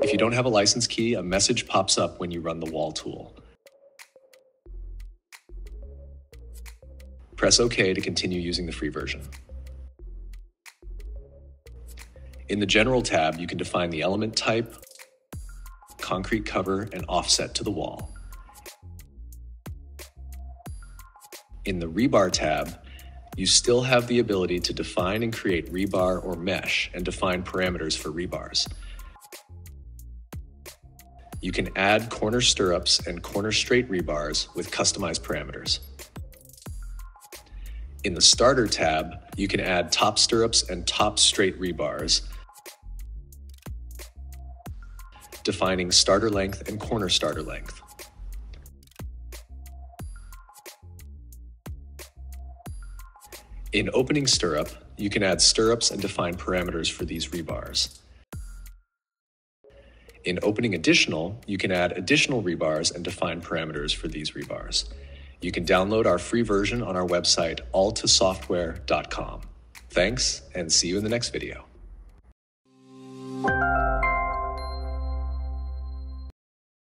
If you don't have a license key, a message pops up when you run the wall tool. Press OK to continue using the free version. In the General tab, you can define the element type, concrete cover, and offset to the wall. In the Rebar tab, you still have the ability to define and create rebar or mesh and define parameters for rebars. You can add corner stirrups and corner straight rebars with customized parameters. In the Starter tab, you can add top stirrups and top straight rebars, defining starter length and corner starter length. In Opening Stirrup, you can add stirrups and define parameters for these rebars. In Opening Additional, you can add additional rebars and define parameters for these rebars. You can download our free version on our website, alltosoftware.com. Thanks, and see you in the next video.